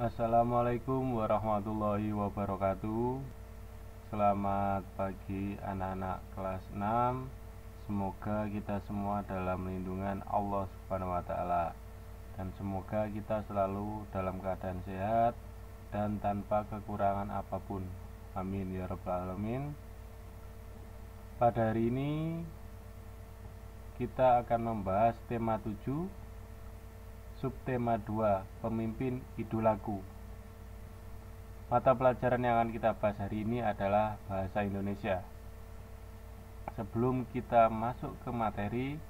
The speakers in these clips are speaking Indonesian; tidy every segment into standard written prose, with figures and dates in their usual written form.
Assalamualaikum warahmatullahi wabarakatuh. Selamat pagi anak-anak kelas 6. Semoga kita semua dalam lindungan Allah Subhanahu wa taala dan semoga kita selalu dalam keadaan sehat dan tanpa kekurangan apapun. Amin ya rabbal alamin. Pada hari ini kita akan membahas tema 7, subtema 2, pemimpin idolaku. Mata pelajaran yang akan kita bahas hari ini adalah bahasa Indonesia. Sebelum kita masuk ke materi,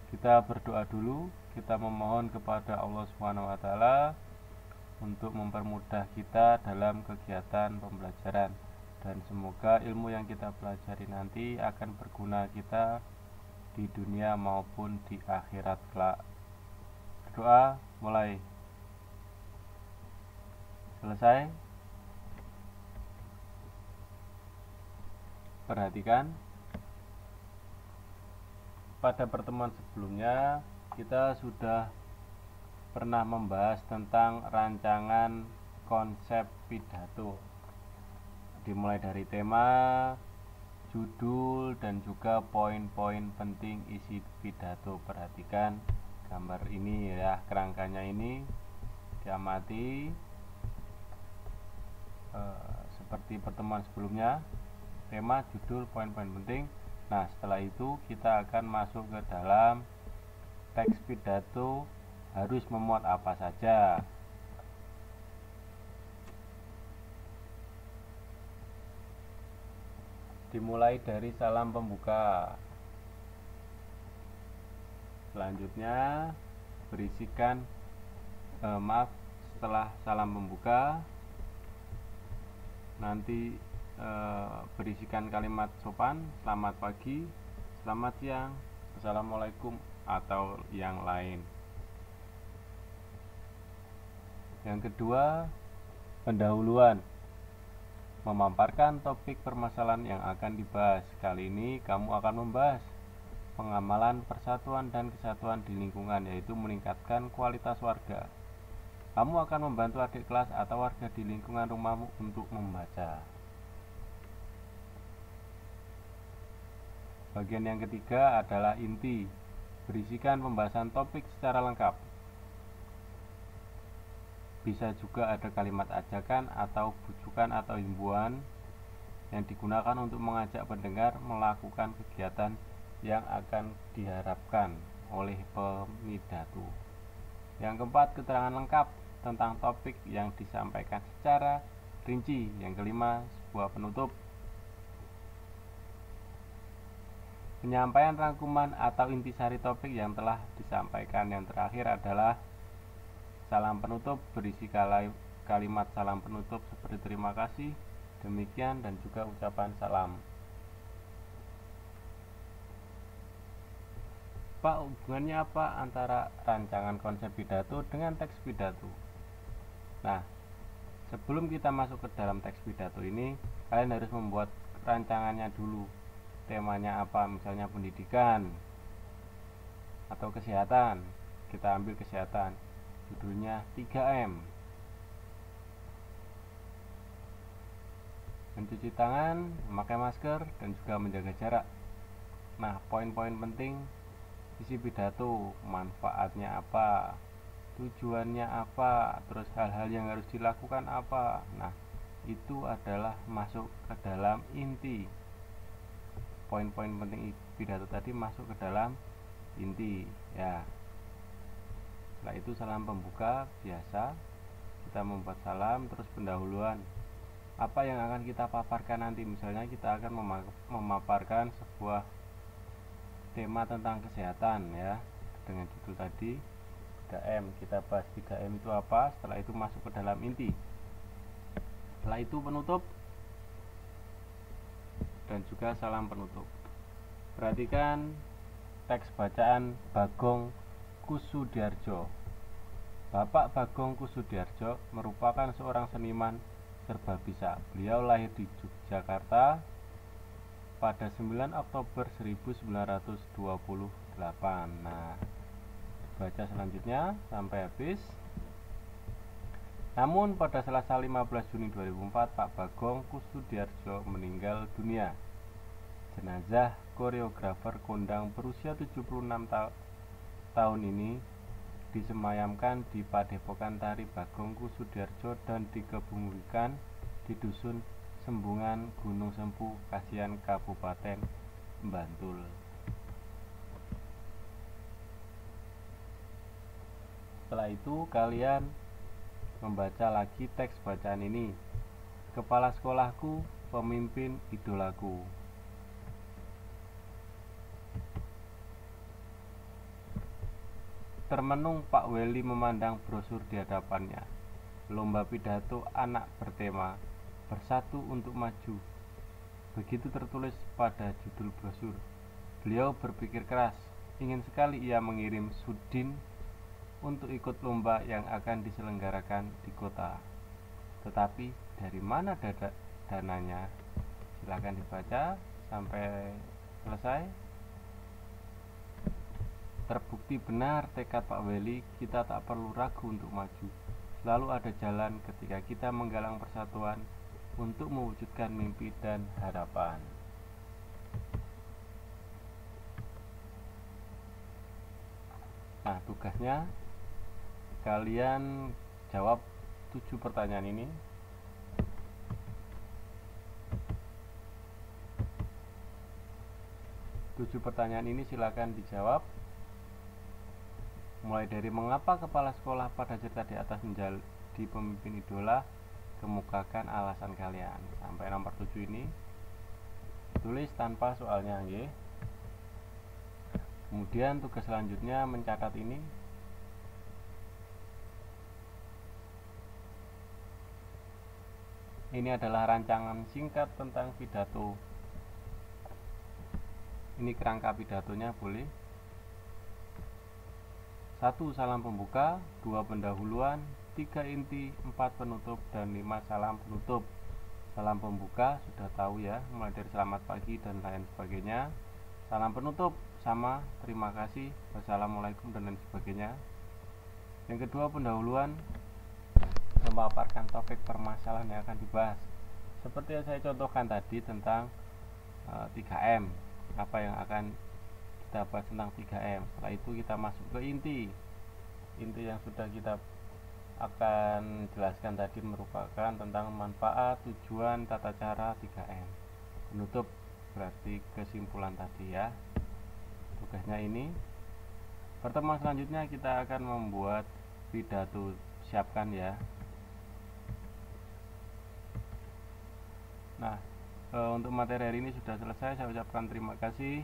kita berdoa dulu. Kita memohon kepada Allah Subhanahu wa taala untuk mempermudah kita dalam kegiatan pembelajaran, dan semoga ilmu yang kita pelajari nanti akan berguna kita di dunia maupun di akhirat kelak. Berdoa mulai. Selesai. Perhatikan, pada pertemuan sebelumnya kita sudah pernah membahas tentang rancangan konsep pidato, dimulai dari tema, judul, dan juga poin-poin penting isi pidato. Perhatikan gambar ini ya, kerangkanya ini diamati seperti pertemuan sebelumnya. Tema, judul, poin-poin penting. Nah, setelah itu kita akan masuk ke dalam teks pidato harus memuat apa saja. Dimulai dari salam pembuka. Selanjutnya berisikan setelah salam pembuka nanti berisikan kalimat sopan, selamat pagi, selamat siang, assalamualaikum, atau yang lain. Yang kedua, pendahuluan, memaparkan topik permasalahan yang akan dibahas. Kali ini kamu akan membahas pengamalan persatuan dan kesatuan di lingkungan, yaitu meningkatkan kualitas warga. Kamu akan membantu adik kelas atau warga di lingkungan rumahmu untuk membaca. Bagian yang ketiga adalah inti, berisikan pembahasan topik secara lengkap. Bisa juga ada kalimat ajakan atau bujukan atau himbauan yang digunakan untuk mengajak pendengar melakukan kegiatan yang akan diharapkan oleh pemidato. Yang keempat, keterangan lengkap tentang topik yang disampaikan secara rinci. Yang kelima, sebuah penutup, penyampaian rangkuman atau intisari topik yang telah disampaikan. Yang terakhir adalah salam penutup, berisi kalimat salam penutup seperti terima kasih, demikian, dan juga ucapan salam. Pak, hubungannya apa antara rancangan konsep pidato dengan teks pidato? Nah, sebelum kita masuk ke dalam teks pidato ini, kalian harus membuat rancangannya dulu. Temanya apa? Misalnya pendidikan atau kesehatan. Kita ambil kesehatan. Judulnya 3M. Mencuci tangan, memakai masker, dan juga menjaga jarak. Nah, poin-poin penting isi pidato, manfaatnya apa, tujuannya apa, terus hal-hal yang harus dilakukan apa. Nah, itu adalah masuk ke dalam inti. Poin-poin penting pidato tadi masuk ke dalam inti ya. Setelah itu salam pembuka, biasa kita membuat salam, terus pendahuluan. Apa yang akan kita paparkan nanti? Misalnya kita akan memaparkan sebuah tema tentang kesehatan ya, dengan judul tadi 3M. Kita bahas 3M itu apa, setelah itu masuk ke dalam inti. Setelah itu penutup dan juga salam penutup. Perhatikan teks bacaan Bagong Kussudiardja. Bapak Bagong Kussudiardja merupakan seorang seniman serba bisa. Beliau lahir di Yogyakarta pada 9 Oktober 1928. Nah, baca selanjutnya sampai habis. Namun pada Selasa 15 Juni 2004, Pak Bagong Kussudiardja meninggal dunia. Jenazah koreografer kondang berusia 76 tahun ini disemayamkan di Padepokan Tari Bagong Kussudiardja dan dikebumikan di Dusun Sembungan, Gunung Sempu, Kasihan, Kabupaten Bantul. Setelah itu kalian membaca lagi teks bacaan ini. Kepala sekolahku, pemimpin idolaku. Termenung Pak Weli memandang brosur di hadapannya. Lomba pidato anak bertema Bersatu untuk Maju. Begitu tertulis pada judul brosur. Beliau berpikir keras. Ingin sekali ia mengirim Sudin untuk ikut lomba yang akan diselenggarakan di kota. Tetapi dari mana dananya? Silakan dibaca sampai selesai. Terbukti benar tekad Pak Weli, kita tak perlu ragu untuk maju. Selalu ada jalan ketika kita menggalang persatuan untuk mewujudkan mimpi dan harapan. Nah, tugasnya kalian jawab 7 pertanyaan ini. Tujuh pertanyaan ini silakan dijawab. Mulai dari mengapa kepala sekolah pada cerita di atas menjadi pemimpin idola, kemukakan alasan kalian. Sampai nomor 7 ini tulis tanpa soalnya, nggih. Kemudian tugas selanjutnya mencatat ini. Ini adalah rancangan singkat tentang pidato. Ini kerangka pidatonya boleh. 1. Salam pembuka, 2. Pendahuluan, 3. Inti, 4. Penutup, dan 5. Salam penutup. Salam pembuka sudah tahu ya, mulai dari selamat pagi dan lain sebagainya. Salam penutup sama terima kasih, wassalamualaikum, dan lain sebagainya. Yang kedua, pendahuluan, memaparkan topik permasalahan yang akan dibahas. Seperti yang saya contohkan tadi tentang 3M, apa yang akan kita bahas tentang 3M. Setelah itu kita masuk ke inti yang sudah kita akan jelaskan tadi merupakan tentang manfaat, tujuan, tata cara 3M. Penutup berarti kesimpulan tadi ya. Tugasnya ini. Pertemuan selanjutnya kita akan membuat pidato, siapkan ya. Nah, untuk materi hari ini sudah selesai. Saya ucapkan terima kasih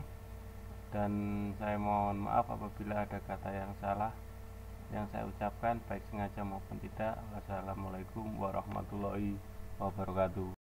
dan saya mohon maaf apabila ada kata yang salah yang saya ucapkan, baik sengaja maupun tidak. Wassalamualaikum warahmatullahi wabarakatuh.